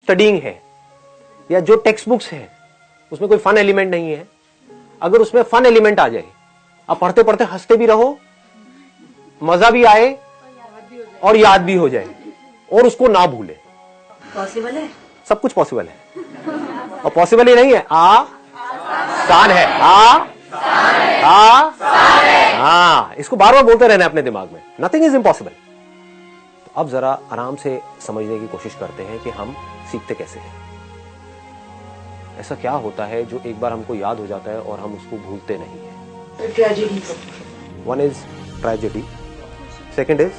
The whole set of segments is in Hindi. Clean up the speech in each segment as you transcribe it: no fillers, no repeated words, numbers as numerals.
स्टडीइंग है या जो टेक्स्ट बुक्स है उसमें कोई फन एलिमेंट नहीं है, अगर उसमें फन एलिमेंट आ जाए, आप पढ़ते पढ़ते हंसते भी रहो, मजा भी आए और याद भी हो जाए और उसको ना भूले, पॉसिबल है? सब कुछ पॉसिबल है। और पॉसिबल ही नहीं है, आसान है, इसको बार बार बोलते रहना अपने दिमाग में, नथिंग इज इम्पॉसिबल। तो अब जरा आराम से समझने की कोशिश करते हैं कि हम सीखते कैसे हैं। ऐसा क्या होता है जो एक बार हमको याद हो जाता है और हम उसको भूलते नहीं है? Tragedy. One is tragedy, second is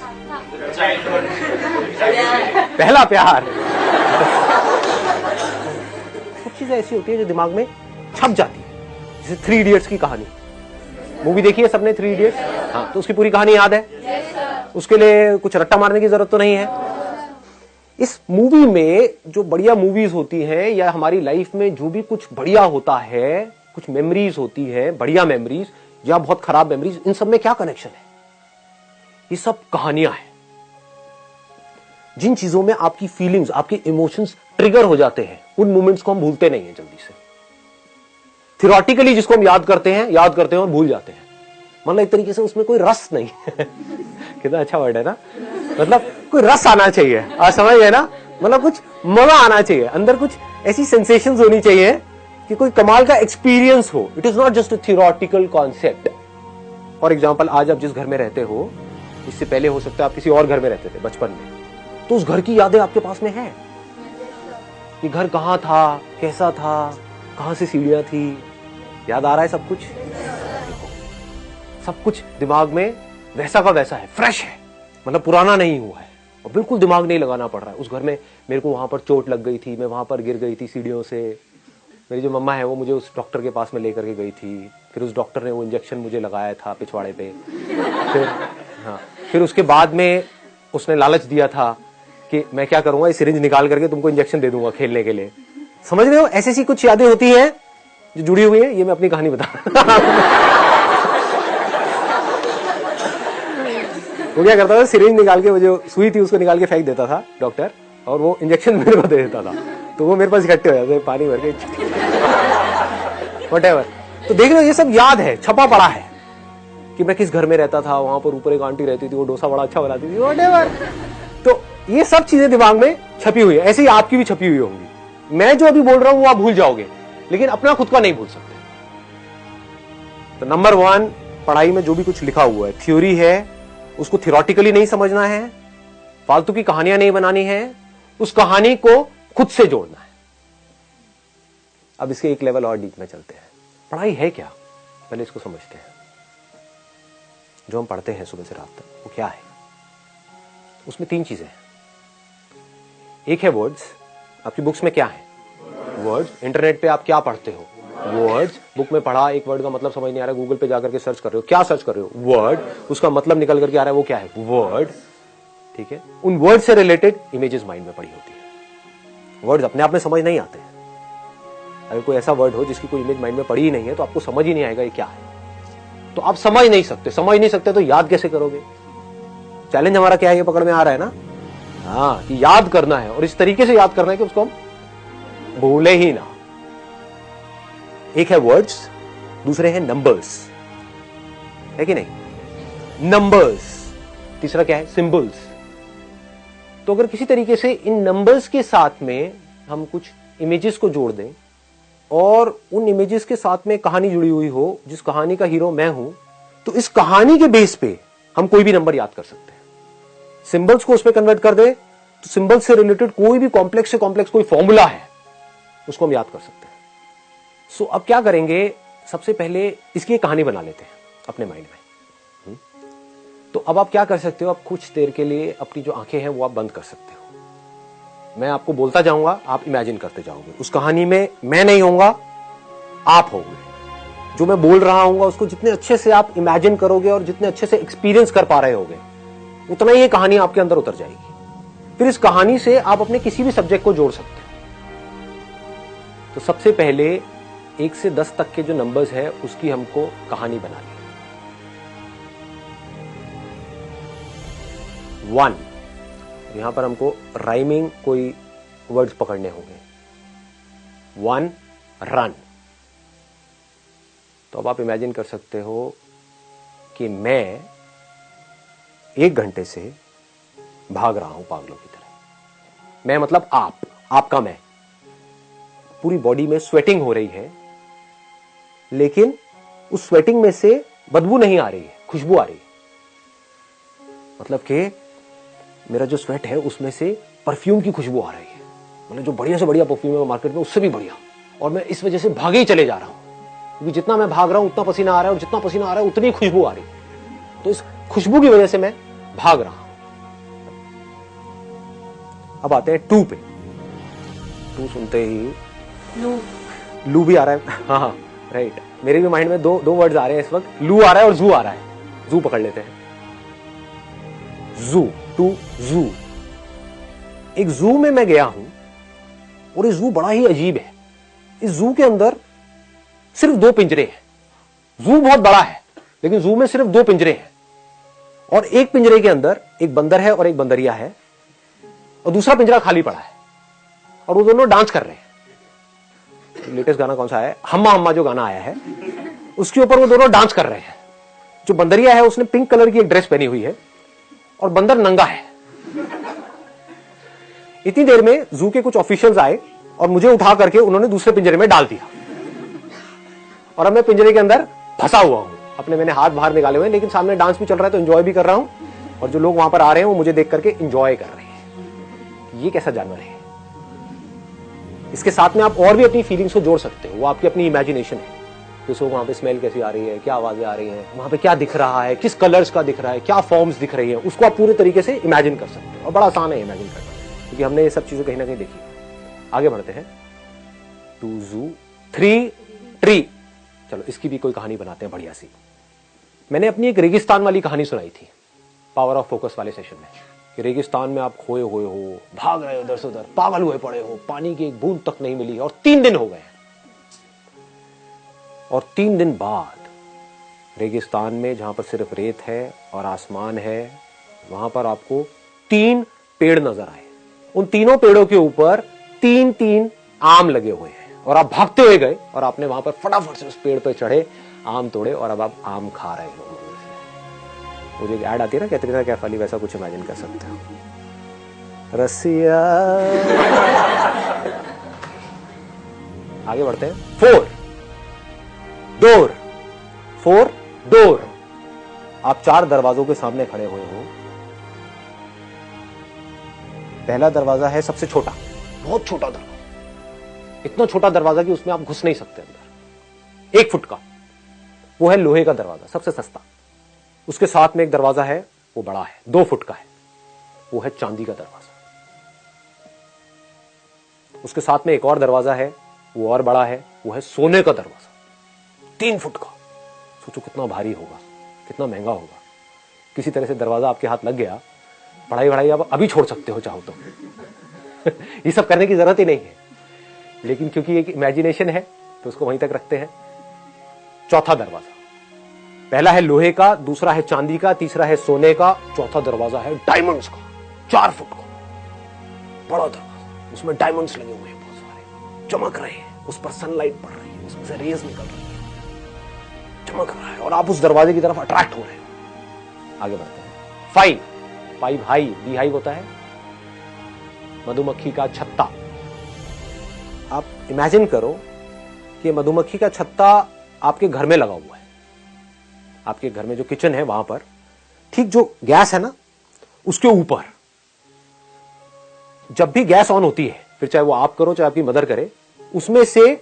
पहला प्यार। सब चीजें ऐसी होती है जो दिमाग में छप जाती है, जैसे 3 इडियट्स की कहानी। मूवी देखी है सबने 3 इडियट्स? हाँ, तो उसकी पूरी कहानी याद है? उसके लिए कुछ रट्टा मारने की जरूरत तो नहीं है। इस मूवी में जो बढ़िया मूवीज होती हैं या हमारी लाइफ में जो भी कुछ बढ़िया होता है, कुछ मेमोरीज होती है, बढ़िया मेमोरीज या बहुत खराब मेमोरीज, इन सब में क्या कनेक्शन है? ये सब कहानियां हैं। जिन चीजों में आपकी फीलिंग्स, आपके इमोशंस ट्रिगर हो जाते हैं, उन मोमेंट्स को हम भूलते नहीं हैं जल्दी से। थियोरेटिकली जिसको हम याद करते हैं और भूल जाते हैं। मतलब एक तरीके से उसमें कोई रस नहीं है। कितना अच्छा वर्ड है ना, मतलब कोई रस आना चाहिए, आप समझ गए ना, मतलब कुछ मजा आना चाहिए, अंदर कुछ ऐसी सेंसेशंस होनी चाहिए कि कोई कमाल का एक्सपीरियंस हो। It is not just a theoretical concept. For example, आज आप जिस घर में रहते हो, इससे पहले हो सकता है आप किसी और घर में रहते थे बचपन में, तो उस घर की यादें आपके पास में है कि घर कहां था, कैसा था, कहां से सीढ़ियां थी, याद आ रहा है सब कुछ? सब कुछ दिमाग में वैसा का वैसा है, फ्रेश है, मतलब पुराना नहीं हुआ है और बिल्कुल दिमाग नहीं लगाना पड़ रहा है। उस घर में मेरे को वहां पर चोट लग गई थी, मैं वहां पर गिर गई थी सीढ़ियों से, मेरी जो मम्मा है वो मुझे उस डॉक्टर के पास में लेकर के गई थी, फिर उस डॉक्टर ने वो इंजेक्शन मुझे लगाया था पिछवाड़े पे, फिर उसके बाद में उसने लालच दिया था कि मैं क्या करूंगा, इस सिरिंज निकाल करके तुमको इंजेक्शन दे दूंगा खेलने के लिए। समझ रहे हो? ऐसी ऐसी कुछ यादें होती हैं जो जुड़ी हुई है। ये मैं अपनी कहानी बता वो क्या करता था, सिरिंज निकाल के, वो जो सुई थी उसको निकाल के फेंक देता था डॉक्टर, और वो इंजेक्शन मेरे को दे देता था, तो वो मेरे पास इकट्ठे हो जाते पानी भर के, व्हाटएवर। तो देख लो, ये सब याद है, छपा पड़ा है कि मैं किस घर में रहता था, वहां पर ऊपर एक आंटी रहती थी, वो डोसा बड़ा अच्छा बनाती थी, व्हाटएवर। तो ये सब चीजें दिमाग में छपी हुई है, ऐसे ही आपकी भी छपी हुई होंगी। मैं जो अभी बोल रहा हूं वो आप भूल जाओगे, लेकिन अपना खुद का नहीं भूल सकते। तो नंबर 1, पढ़ाई में जो भी कुछ लिखा हुआ है, थ्योरी है, उसको थियोरेटिकली नहीं समझना है, फालतू की कहानियां नहीं बनानी है, उस कहानी को खुद से जोड़ना है। अब इसके एक लेवल और डीप में चलते हैं। पढ़ाई है क्या, पहले इसको समझते हैं। जो हम पढ़ते हैं सुबह से रात तक, वो क्या है? उसमें 3 चीजें हैं। एक है वर्ड्स। आपकी बुक्स में क्या है? वर्ड्स। इंटरनेट पे आप क्या पढ़ते हो? वर्ड्स। बुक में पढ़ा, एक वर्ड का मतलब समझ नहीं आ रहा है, गूगल पे जाकर के सर्च कर रहे हो, क्या सर्च कर रहे हो? वर्ड। उसका मतलब निकल करके आ रहा है, वो क्या है? वर्ड। ठीक है, उन वर्ड से रिलेटेड इमेजेस माइंड में पड़ी होती है। वर्ड्स अपने आप में समझ नहीं आते हैं। अगर कोई ऐसा वर्ड हो जिसकी कोई इमेज माइंड में पड़ी ही नहीं है, तो आपको समझ ही नहीं आएगा ये क्या है। तो आप समझ नहीं सकते तो याद कैसे करोगे? चैलेंज हमारा क्या है, ये पकड़ में आ रहा है ना? हाँ, कि याद करना है, और इस तरीके से याद करना है कि उसको हम भूले ही ना। एक है वर्ड्स, दूसरे हैं नंबर्स, है कि नहीं? नंबर्स। तीसरा क्या है? सिंबल्स। तो अगर किसी तरीके से इन नंबर्स के साथ में हम कुछ इमेजेस को जोड़ दें और उन इमेजेस के साथ में कहानी जुड़ी हुई हो, जिस कहानी का हीरो मैं हूं, तो इस कहानी के बेस पे हम कोई भी नंबर याद कर सकते हैं। सिंबल्स को उसमें कन्वर्ट कर दे तो सिंबल्स से रिलेटेड कोई भी कॉम्प्लेक्स से कॉम्प्लेक्स कोई फॉर्मूला है, उसको हम याद कर सकते हैं। सो अब क्या करेंगे, सबसे पहले इसकी एक कहानी बना लेते हैं अपने माइंड में। तो अब आप क्या कर सकते हो, आप कुछ देर के लिए अपनी जो आंखें हैं वो आप बंद कर सकते हो। मैं आपको बोलता जाऊंगा, आप इमेजिन करते जाओगे। उस कहानी में मैं नहीं होऊंगा, आप होंगे। जो मैं बोल रहा हूंगा उसको जितने अच्छे से आप इमेजिन करोगे और जितने अच्छे से एक्सपीरियंस कर पा रहे होगे, उतना ही ये कहानी आपके अंदर उतर जाएगी। फिर इस कहानी से आप अपने किसी भी सब्जेक्ट को जोड़ सकते हो। तो सबसे पहले 1 से 10 तक के जो नंबर्स है उसकी हमको कहानी बनानी है। 1, यहां पर हमको राइमिंग कोई वर्ड्स पकड़ने होंगे। 1 रन। तो अब आप इमेजिन कर सकते हो कि मैं 1 घंटे से भाग रहा हूं पागलों की तरह। मैं मतलब आपका मैं। पूरी बॉडी में स्वेटिंग हो रही है, लेकिन उस स्वेटिंग में से बदबू नहीं आ रही है, खुशबू आ रही है। मतलब कि मेरा जो स्वेट है उसमें से परफ्यूम की खुशबू आ रही है, मतलब जो बढ़िया से बढ़िया परफ्यूम है मार्केट में उससे भी बढ़िया। और मैं इस वजह से भागे ही चले जा रहा हूं, क्योंकि जितना मैं भाग रहा हूं उतना पसीना आ रहा है, और जितना पसीना आ रहा है उतनी खुशबू आ रही है। तो इस खुशबू की वजह से मैं भाग रहा हूं। अब आते हैं टू पे। टू सुनते ही लू भी आ रहा है। हाँ राइट, मेरे भी माइंड में दो वर्ड्स आ रहे हैं इस वक्त। लू आ रहा है और जू आ रहा है। जू पकड़ लेते हैं। जू, टू जू। एक जू में मैं गया हूं, और इस जू बड़ा ही अजीब है। इस जू के अंदर सिर्फ 2 पिंजरे हैं। जू बहुत बड़ा है, लेकिन जू में सिर्फ 2 पिंजरे हैं, और एक पिंजरे के अंदर एक बंदर है और एक बंदरिया है, और दूसरा पिंजरा खाली पड़ा है, और वो दोनों डांस कर रहे हैं। लेटेस्ट गाना कौन सा है, हम्मा हम्मा जो गाना आया है, उसके ऊपर वो दोनों डांस कर रहे हैं। जो बंदरिया है उसने पिंक कलर की एक ड्रेस पहनी हुई है, और बंदर नंगा है। इतनी देर में जू के कुछ ऑफिशियल्स आए और मुझे उठा करके उन्होंने दूसरे पिंजरे में डाल दिया, और अब मैं पिंजरे के अंदर फंसा हुआ हूं। अपने मैंने हाथ बाहर निकाले हुए हैं, लेकिन सामने डांस भी चल रहा है तो एंजॉय भी कर रहा हूं, और जो लोग वहां पर आ रहे हैं वो मुझे देख करके एंजॉय कर रहे हैं। ये कैसा जानवर है। इसके साथ में आप और भी अपनी फीलिंग्स को जोड़ सकते हो, वो आपकी अपनी इमेजिनेशन है। जैसे वहां पे स्मेल कैसी आ रही है, क्या आवाजें आ रही हैं, वहां पे क्या दिख रहा है, किस कलर्स का दिख रहा है, क्या फॉर्म्स दिख रही है, उसको आप पूरे तरीके से इमेजिन कर सकते हो। और बड़ा आसान है इमेजिन करना, क्योंकि हमने ये सब चीजें कहीं ना कहीं देखी। आगे बढ़ते हैं। 2 जू, 3 ट्री। चलो इसकी भी कोई कहानी बनाते हैं बढ़िया सी। मैंने अपनी एक रेगिस्तान वाली कहानी सुनाई थी पावर ऑफ फोकस वाले सेशन में, कि रेगिस्तान में आप खोए हुए हो, भाग रहे हो इधर से उधर, पागल हुए पड़े हो, पानी की एक बूंद तक नहीं मिली, और 3 दिन हो गए। और 3 दिन बाद रेगिस्तान में, जहां पर सिर्फ रेत है और आसमान है, वहां पर आपको 3 पेड़ नजर आए। उन तीनों पेड़ों के ऊपर 3-3 आम लगे हुए हैं, और आप भागते हुए गए और आपने वहां पर फटाफट से उस पेड़ पर चढ़े, आम तोड़े, और अब आप आम खा रहे हो। वो जो ऐड आती है ना, कैटरीना कैफ वाली, वैसा कुछ इमेजिन कर सकते हो। रसिया। आगे बढ़ते हैं। 4 डोर। 4 डोर। आप 4 दरवाजों के सामने खड़े हुए हो। पहला दरवाजा है सबसे छोटा, बहुत छोटा दरवाजा, इतना छोटा दरवाजा कि उसमें आप घुस नहीं सकते अंदर, 1 फुट का। वो है लोहे का दरवाजा, सबसे सस्ता। उसके साथ में एक दरवाजा है, वो बड़ा है, 2 फुट का है, वो है चांदी का दरवाजा। उसके साथ में एक और दरवाजा है, वो और बड़ा है, वो है सोने का दरवाजा, 3 फुट का। सोचो कितना भारी होगा, कितना महंगा होगा। किसी तरह से दरवाजा आपके हाथ लग गया, पढ़ाई आप अभी छोड़ सकते हो चाहो तो। ये सब करने की जरूरत ही नहीं है, लेकिन क्योंकि एक इमेजिनेशन है तो उसको वहीं तक रखते हैं। चौथा दरवाजा, पहला है लोहे का, दूसरा है चांदी का, तीसरा है सोने का, चौथा दरवाजा है डायमंड्स का, 4 फुट का बड़ा दरवाजा। उसमें डायमंड्स लगे हुए हैं, बहुत सारे चमक रहे हैं, उस पर सनलाइट पड़ रही है, उसमें से रेज निकल रही है, चमक रहा है, और आप उस दरवाजे की तरफ अट्रैक्ट हो रहे हैं। आगे बढ़ते हैं। 5 हाई, बी हाई होता है मधुमक्खी का छत्ता। आप इमेजिन करो कि मधुमक्खी का छत्ता आपके घर में लगा हुआ है। आपके घर में जो किचन है वहां पर, ठीक जो गैस है ना, उसके ऊपर जब भी गैस ऑन होती है, फिर चाहे वो आप करो चाहे आपकी मदर करे, उसमें से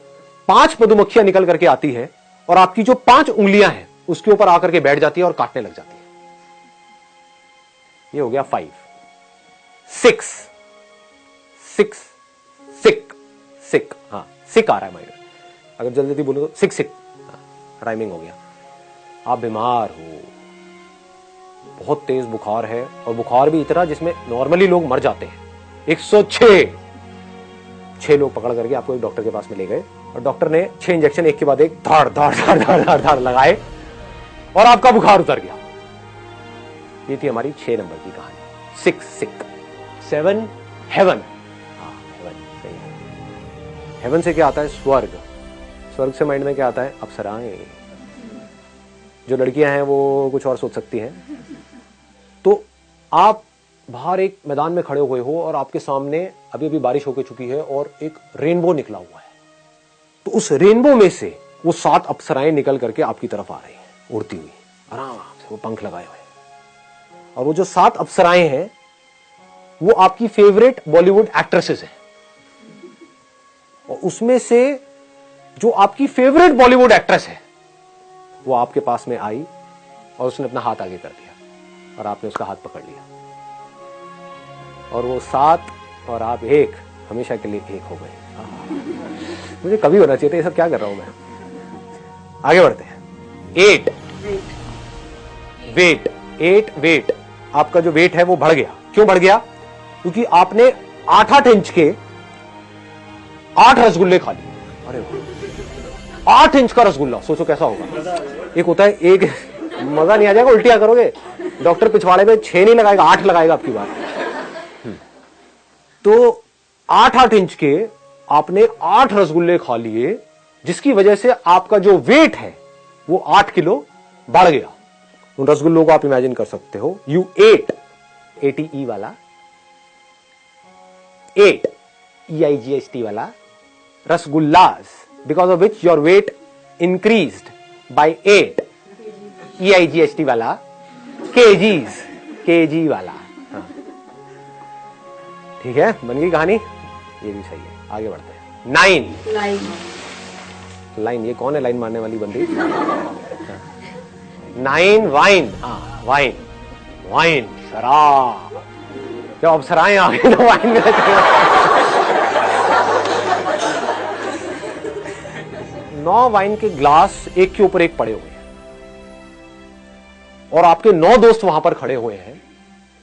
5 मधुमक्खियां निकल करके आती है, और आपकी जो 5 उंगलियां हैं उसके ऊपर आकर के बैठ जाती है और काटने लग जाती है। ये हो गया 5। 6 सिक, हाँ सिक आ रहा है माइंड में, अगर जल्दी जल्दी बोलो तो सिक, राइमिंग हो गया। आप बीमार हो, बहुत तेज बुखार है, और बुखार भी इतना जिसमें नॉर्मली लोग मर जाते हैं। 106 लोग पकड़ करके आपको एक डॉक्टर के पास में ले गए, और डॉक्टर ने 6 इंजेक्शन एक के बाद एक धाड़ धाड़ धाड़ धाड़ धाड़ धाड़ लगाए, और आपका बुखार उतर गया। ये थी हमारी 6 नंबर की कहानी, 6 सिक। 7 हेवन, हाँ हेवन, हेवन से क्या आता है? स्वर्ग। स्वर्ग से माइंड में क्या आता है? अप्सराएं। जो लड़कियां हैं वो कुछ और सोच सकती हैं। तो आप बाहर एक मैदान में खड़े हुए हो और आपके सामने अभी अभी बारिश होकर चुकी है और एक रेनबो निकला हुआ है। तो उस रेनबो में से वो 7 अप्सराएं निकल करके आपकी तरफ आ रही हैं, उड़ती हुई, आराम से, वो पंख लगाए हुए। और वो जो 7 अप्सराएं हैं वो आपकी फेवरेट बॉलीवुड एक्ट्रेसेस हैं। और उसमें से जो आपकी फेवरेट बॉलीवुड एक्ट्रेस है वो आपके पास में आई और उसने अपना हाथ आगे कर दिया और आपने उसका हाथ पकड़ लिया। और वो 7 और आप 1 हमेशा के लिए एक हो गए। मुझे कभी होना चाहिए था, ये सब क्या कर रहा हूं मैं। आगे बढ़ते हैं। 8 वेट। 8 वेट, आपका जो वेट है वो बढ़ गया। क्यों बढ़ गया? क्योंकि आपने 8-8 इंच के 8 रसगुल्ले खा लिए। अरे 8 इंच का रसगुल्ला, सोचो कैसा होगा। एक होता है, एक मजा नहीं आ जाएगा, उल्टियां करोगे। डॉक्टर पिछवाड़े में 6 नहीं लगाएगा, 8 लगाएगा आपकी बात। तो 8-8 इंच के आपने 8 रसगुल्ले खा लिए, जिसकी वजह से आपका जो वेट है वो 8 किलो बढ़ गया। उन रसगुल्लों को आप इमेजिन कर सकते हो। यू एट, ATE वाला, 8 EIGHT वाला rasgullas, because of which your weight increased by 8 EIGHT वाला kgs, KG वाला। हाँ। ठीक है, बन गई कहानी। ये भी सही है। आगे बढ़ते हैं। 9 लाइन। ये कौन है लाइन मारने वाली बंदी? 9 वाइन। हाँ, वाइन। वाइन, शराब। जब अप्सराएं आ गई तो वाइन में 9 वाइन के ग्लास एक के ऊपर एक पड़े हुए हैं और आपके 9 दोस्त वहां पर खड़े हुए हैं।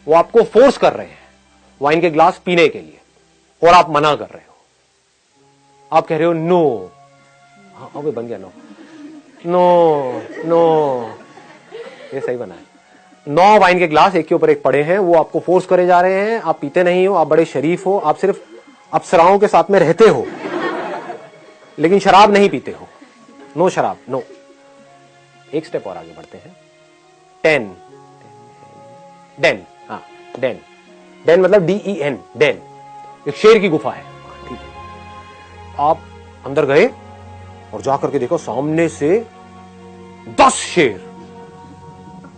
वो आपको फोर्स कर रहे हैं वाइन के ग्लास पीने के लिए और आप मना कर रहे हो। आप कह रहे हो नो। हाँ, अबे बन गया नो। नो नो, ये सही बना है। 9 वाइन के ग्लास एक के ऊपर एक पड़े हैं, वो आपको फोर्स करे जा रहे हैं। आप पीते नहीं हो, आप बड़े शरीफ हो, आप सिर्फ अप्सराओं के साथ में रहते हो, लेकिन शराब नहीं पीते हो। नो शराब, नो। एक स्टेप और आगे बढ़ते हैं। 10 डेन। हाँ, डेन। डेन मतलब DEN, डेन। एक शेर की गुफा है। ठीक है, आप अंदर गए और जाकर के देखो सामने से 10 शेर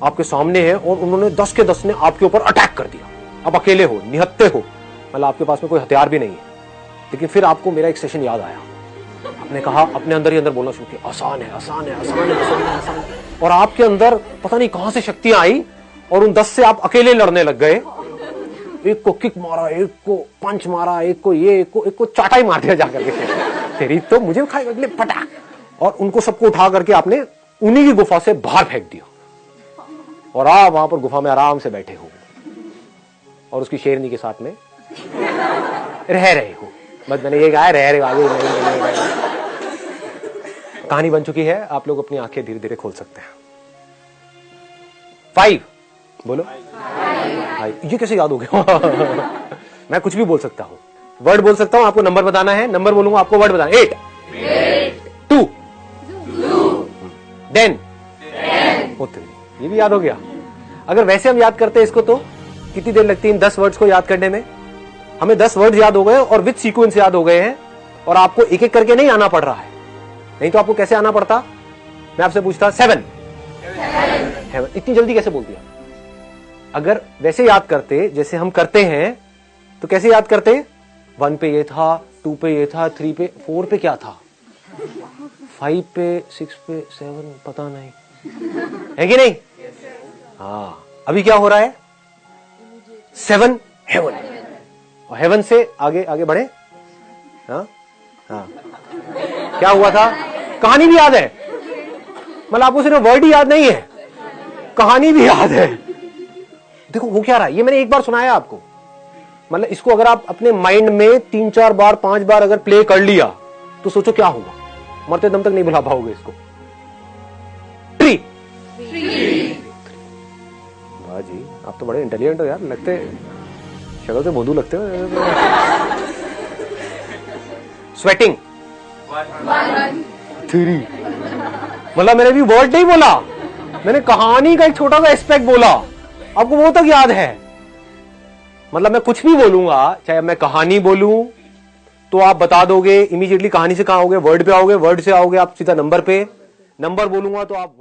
आपके सामने हैं और उन्होंने 10 के 10 ने आपके ऊपर अटैक कर दिया। आप अकेले हो, निहत्ते हो, मतलब आपके पास में कोई हथियार भी नहीं है। लेकिन फिर आपको मेरा एक सेशन याद आया। आपने कहा, अपने अंदर ही अंदर बोलना शुरू किया, आसान है, आसान है, आसान है, आसान है, आसान है। और आपके अंदर पता नहीं कहां से शक्तियां आई और उन 10 से आप अकेले लड़ने लग गए। एक को किक मारा, एक को पंच मारा, एक को ये, एक को चाटा ही मार दिया जाकर के। तेरी तो मुझे खाएगा अगले फटाक। और उनको सबको उठा करके आपने उन्हीं की गुफा से बाहर फेंक दिया और आप वहां पर गुफा में आराम से बैठे हो और उसकी शेरनी के साथ में रह रहे हो। बस मैंने ये कहा है, रह रहे हो। आगे कहानी बन चुकी है। आप लोग अपनी आंखें धीरे धीरे खोल सकते हैं। 5 बोलो। 5 ये कैसे याद हो गया? मैं कुछ भी बोल सकता हूं, वर्ड बोल सकता हूं, आपको नंबर बताना है। नंबर बोलूंगा, आपको वर्ड बताना। 8 2 10 ये भी याद हो गया। अगर वैसे हम याद करते हैं इसको तो कितनी देर लगती है इन 10 वर्ड्स को याद करने में? हमें 10 वर्ड्स याद हो गए और विद सीक्वेंस याद हो गए हैं और आपको एक एक करके नहीं आना पड़ रहा है। नहीं तो आपको कैसे आना पड़ता? मैं आपसे पूछता 7 इतनी जल्दी कैसे बोल दिया? अगर वैसे याद करते जैसे हम करते हैं तो कैसे याद करते? 1 पे ये था, 2 पे ये था, 3 पे, 4 पे क्या था, 5 पे, 6 पे, 7 पता नहीं है कि नहीं? हाँ, अभी क्या हो रहा है? 7 हेवन, और हेवन से आगे आगे बढ़े। हाँ हाँ, क्या हुआ था? कहानी भी याद है, मतलब आपको सिर्फ वर्ड ही याद नहीं है, कहानी भी याद है। देखो वो क्या रहा है, ये मैंने एक बार सुनाया आपको, मतलब इसको अगर आप अपने माइंड में 3-4 बार 5 बार अगर प्ले कर लिया तो सोचो क्या होगा, मरते दम तक नहीं भुला पाओगे इसको। ट्री। वाह जी, आप तो बड़े इंटेलिजेंट हो यार, लगते शक्ल से भोंदू लगते हो। स्वेटिंग। 3। मतलब मैंने भी वर्ड नहीं बोला, मैंने कहानी का एक छोटा सा एस्पेक्ट बोला, आपको वो तक याद है। मतलब मैं कुछ भी बोलूंगा, चाहे मैं कहानी बोलूं तो आप बता दोगे इमीडिएटली कहानी से कहां आओगे, वर्ड पे आओगे, वर्ड से आओगे आप सीधा नंबर पे, नंबर बोलूंगा तो आप